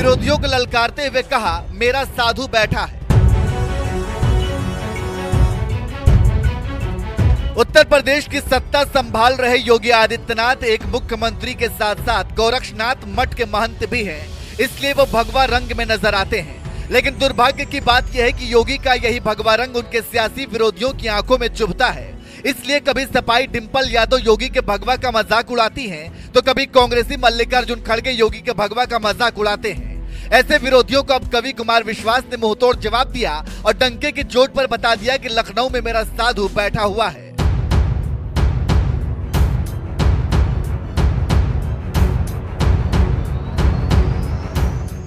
विरोधियों को ललकारते हुए कहा, मेरा साधु बैठा है। उत्तर प्रदेश की सत्ता संभाल रहे योगी आदित्यनाथ एक मुख्यमंत्री के साथ साथ गोरक्षनाथ मठ के महंत भी हैं, इसलिए वो भगवा रंग में नजर आते हैं। लेकिन दुर्भाग्य की बात यह है कि योगी का यही भगवा रंग उनके सियासी विरोधियों की आंखों में चुभता है। इसलिए कभी सपाई डिंपल यादव योगी के भगवा का मजाक उड़ाती हैं, तो कभी कांग्रेसी मल्लिकार्जुन खड़गे योगी के भगवा का मजाक उड़ाते हैं। ऐसे विरोधियों को अब कवि कुमार विश्वास ने मुंहतोड़ जवाब दिया और डंके की चोट पर बता दिया कि लखनऊ में मेरा साधु बैठा हुआ है।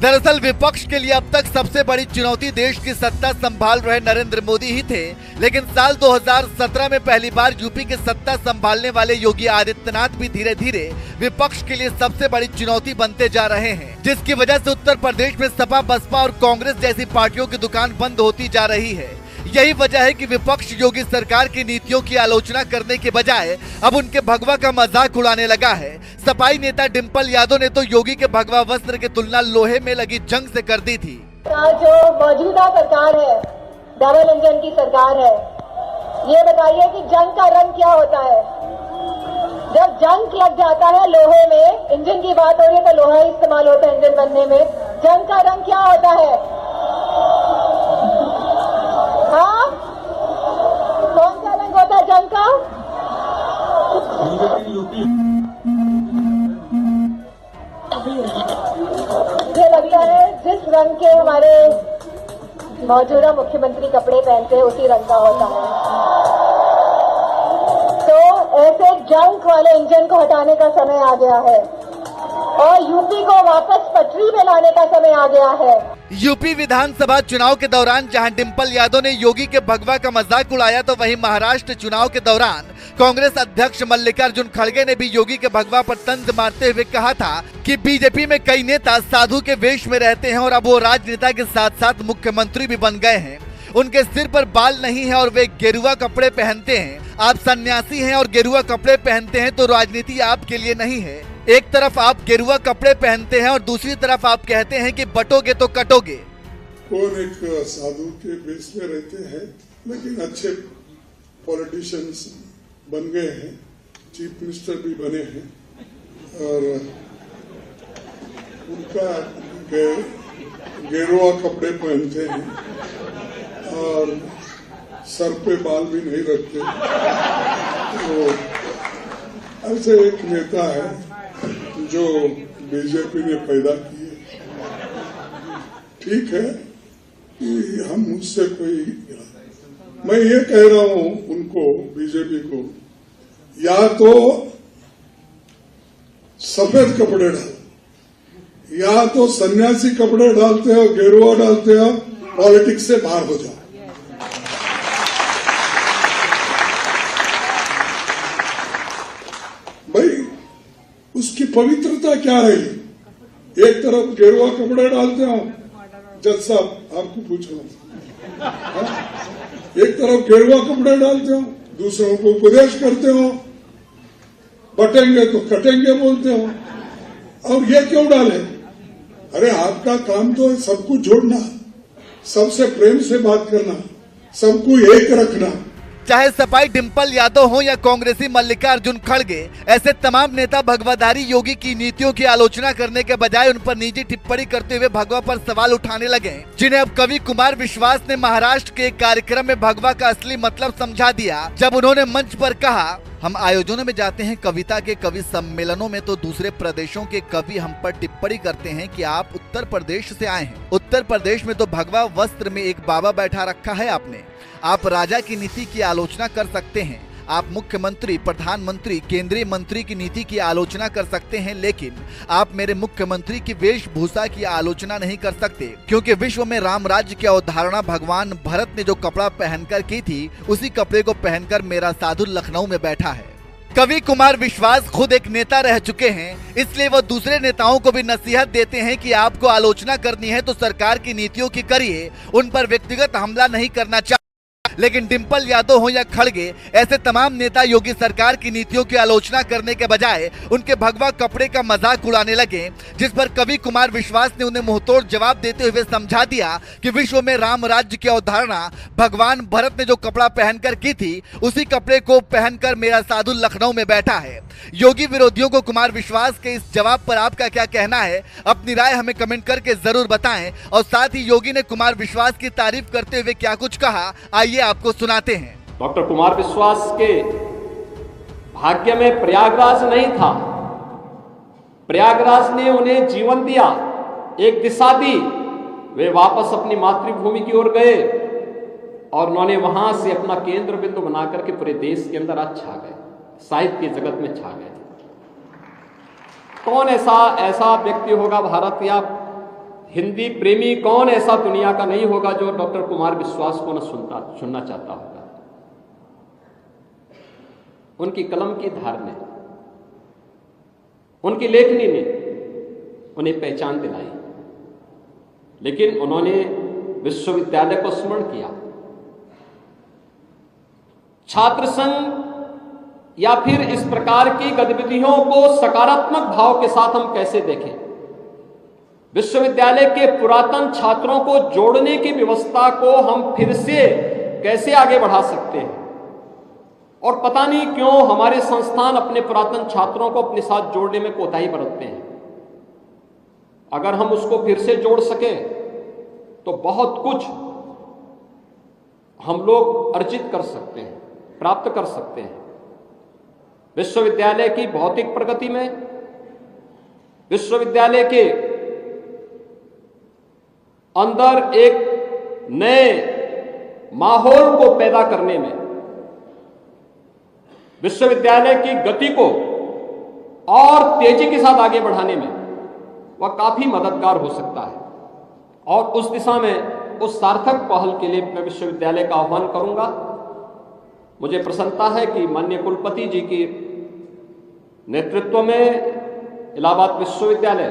दरअसल विपक्ष के लिए अब तक सबसे बड़ी चुनौती देश की सत्ता संभाल रहे नरेंद्र मोदी ही थे, लेकिन साल 2017 में पहली बार यूपी की सत्ता संभालने वाले योगी आदित्यनाथ भी धीरे धीरे विपक्ष के लिए सबसे बड़ी चुनौती बनते जा रहे हैं, जिसकी वजह से उत्तर प्रदेश में सपा, बसपा और कांग्रेस जैसी पार्टियों की दुकान बंद होती जा रही है। यही वजह है कि विपक्ष योगी सरकार की नीतियों की आलोचना करने के बजाय अब उनके भगवा का मजाक उड़ाने लगा है। सपाई नेता डिंपल यादव ने तो योगी के भगवा वस्त्र की तुलना लोहे में लगी जंग से कर दी थी। जो मौजूदा सरकार है, डबल इंजन की सरकार है, ये बताइए कि जंग का रंग क्या होता है? जब जंग लग जाता है लोहे में, इंजन की बात हो रही है तो लोहा इस्तेमाल होता है इंजन बनने में, जंग का रंग क्या होता है? हाँ, कौन सा रंग होता है जंग का? मुझे लगता है जिस रंग के हमारे मौजूदा मुख्यमंत्री कपड़े पहनते हैं उसी रंग का होता है। तो ऐसे जंग वाले इंजन को हटाने का समय आ गया है और यूपी को वापस पटरी में लाने का समय आ गया है। यूपी विधानसभा चुनाव के दौरान जहां डिंपल यादव ने योगी के भगवा का मजाक उड़ाया, तो वहीं महाराष्ट्र चुनाव के दौरान कांग्रेस अध्यक्ष मल्लिकार्जुन खड़गे ने भी योगी के भगवा पर तंज मारते हुए कहा था कि बीजेपी में कई नेता साधु के वेश में रहते हैं और अब वो राजनेता के साथ साथ मुख्यमंत्री भी बन गए हैं। उनके सिर पर बाल नहीं है और वे गेरुआ कपड़े पहनते हैं। आप सन्यासी हैं और गेरुआ कपड़े पहनते हैं, तो राजनीति आपके लिए नहीं है। एक तरफ आप गेरुआ कपड़े पहनते हैं और दूसरी तरफ आप कहते हैं कि बटोगे तो कटोगे। कौन एक साधु के बेस में रहते हैं, लेकिन अच्छे पॉलिटिशियंस बन गए हैं, चीफ मिनिस्टर भी बने हैं और उनका गेरुआ कपड़े पहनते हैं और सर पे बाल भी नहीं रखते। तो ऐसे एक नेता है जो बीजेपी ने पैदा किए। ठीक है कि हम मुझसे कोई, मैं ये कह रहा हूं उनको, बीजेपी को, या तो सफेद कपड़े डालो या तो सन्यासी कपड़े डालते हो, गेरुआ डालते हो, पॉलिटिक्स से बाहर हो जाओ। भाई उसकी पवित्रता क्या रही? एक तरफ गेरुआ कपड़े डालते हो, जज साहब आपको पूछ रहा हूं, एक तरफ गेरुआ कपड़े डालते हो, दूसरों को उपदेश करते हो, बटेंगे तो कटेंगे बोलते हो, और ये क्यों डाले? अरे आपका काम तो सबको जोड़ना, सबसे प्रेम से बात करना, सबको एक रखना। चाहे सपाई डिंपल यादव हो या कांग्रेसी मल्लिकार्जुन खड़गे, ऐसे तमाम नेता भगवाधारी योगी की नीतियों की आलोचना करने के बजाय उन पर निजी टिप्पणी करते हुए भगवा पर सवाल उठाने लगे, जिन्हें अब कवि कुमार विश्वास ने महाराष्ट्र के एक कार्यक्रम में भगवा का असली मतलब समझा दिया, जब उन्होंने मंच पर कहा, हम आयोजनों में जाते हैं, कविता के कवि सम्मेलनों में, तो दूसरे प्रदेशों के कवि हम पर टिप्पणी करते हैं कि आप उत्तर प्रदेश से आए हैं। उत्तर प्रदेश में तो भगवा वस्त्र में एक बाबा बैठा रखा है आपने। आप राजा की नीति की आलोचना कर सकते हैं, आप मुख्यमंत्री, प्रधानमंत्री, केंद्रीय मंत्री की नीति की आलोचना कर सकते हैं, लेकिन आप मेरे मुख्यमंत्री की वेशभूषा की आलोचना नहीं कर सकते, क्योंकि विश्व में राम राज्य की अवधारणा भगवान भरत ने जो कपड़ा पहनकर की थी, उसी कपड़े को पहनकर मेरा साधु लखनऊ में बैठा है। कवि कुमार विश्वास खुद एक नेता रह चुके हैं, इसलिए वो दूसरे नेताओं को भी नसीहत देते हैं कि आपको आलोचना करनी है तो सरकार की नीतियों की करिए, उन पर व्यक्तिगत हमला नहीं करना चाहिए। लेकिन डिंपल यादव हो या खड़गे, ऐसे तमाम नेता योगी सरकार की नीतियों की आलोचना करने के बजाय उनके भगवा कपड़े का मजाक उड़ाने लगे, जिस पर कवि कुमार विश्वास ने उन्हें मुंहतोड़ जवाब देते हुए समझा दिया कि विश्व में राम राज्य की अवधारणा भगवान भरत ने जो कपड़ा पहनकर की थी, उसी कपड़े को पहनकर मेरा साधु लखनऊ में बैठा है। योगी विरोधियों को कुमार विश्वास के इस जवाब पर आपका क्या कहना है? अपनी राय हमें कमेंट करके जरूर बताएं। और साथ ही योगी ने कुमार विश्वास की तारीफ करते हुए क्या कुछ कहा, आइए आपको सुनाते हैं। डॉक्टर कुमार विश्वास के भाग्य में प्रयागराज नहीं था, प्रयागराज ने उन्हें जीवन दिया, एक दिशा दी। वे वापस अपनी मातृभूमि की ओर गए और उन्होंने वहां से अपना केंद्र बिंदु बनाकर के पूरे देश के अंदर आज छा गए, साहित्य जगत में छा गए। कौन ऐसा व्यक्ति होगा भारत या हिंदी प्रेमी, कौन ऐसा दुनिया का नहीं होगा जो डॉक्टर कुमार विश्वास को न सुनना चाहता होगा। उनकी कलम की धार ने, उनकी लेखनी ने उन्हें पहचान दिलाई, लेकिन उन्होंने विश्वविद्यालय को स्मरण किया। छात्र संघ या फिर इस प्रकार की गतिविधियों को सकारात्मक भाव के साथ हम कैसे देखें? विश्वविद्यालय के पुरातन छात्रों को जोड़ने की व्यवस्था को हम फिर से कैसे आगे बढ़ा सकते हैं? और पता नहीं क्यों हमारे संस्थान अपने पुरातन छात्रों को अपने साथ जोड़ने में कोताही बरतते हैं। अगर हम उसको फिर से जोड़ सकें तो बहुत कुछ हम लोग अर्जित कर सकते हैं, प्राप्त कर सकते हैं। विश्वविद्यालय की भौतिक प्रगति में, विश्वविद्यालय के अंदर एक नए माहौल को पैदा करने में, विश्वविद्यालय की गति को और तेजी के साथ आगे बढ़ाने में वह काफी मददगार हो सकता है। और उस दिशा में, उस सार्थक पहल के लिए मैं विश्वविद्यालय का आह्वान करूंगा। मुझे प्रसन्नता है कि माननीय कुलपति जी के नेतृत्व में इलाहाबाद विश्वविद्यालय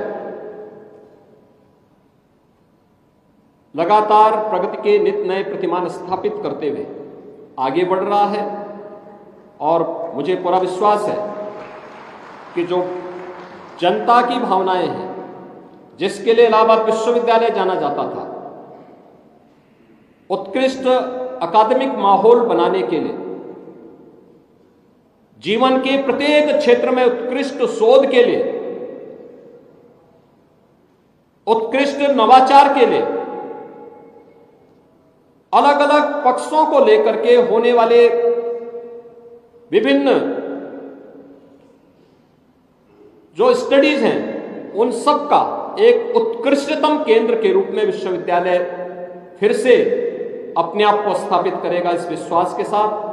लगातार प्रगति के नित नए प्रतिमान स्थापित करते हुए आगे बढ़ रहा है। और मुझे पूरा विश्वास है कि जो जनता की भावनाएं हैं, जिसके लिए इलाहाबाद विश्वविद्यालय जाना जाता था, उत्कृष्ट अकादमिक माहौल बनाने के लिए, जीवन के प्रत्येक क्षेत्र में उत्कृष्ट शोध के लिए, उत्कृष्ट नवाचार के लिए, अलग अलग पक्षों को लेकर के होने वाले विभिन्न जो स्टडीज हैं, उन सब का एक उत्कृष्टतम केंद्र के रूप में विश्वविद्यालय फिर से अपने आप को स्थापित करेगा। इस विश्वास के साथ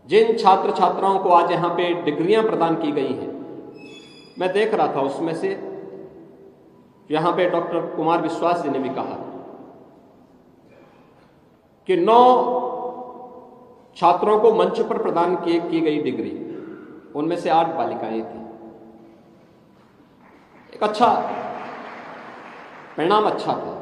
जिन छात्र छात्राओं को आज यहां पे डिग्रियां प्रदान की गई हैं, मैं देख रहा था उसमें से यहां पे डॉक्टर कुमार विश्वास जी ने भी कहा कि 9 छात्रों को मंच पर प्रदान की गई डिग्री, उनमें से 8 बालिकाएं थी। एक अच्छा परिणाम, अच्छा था।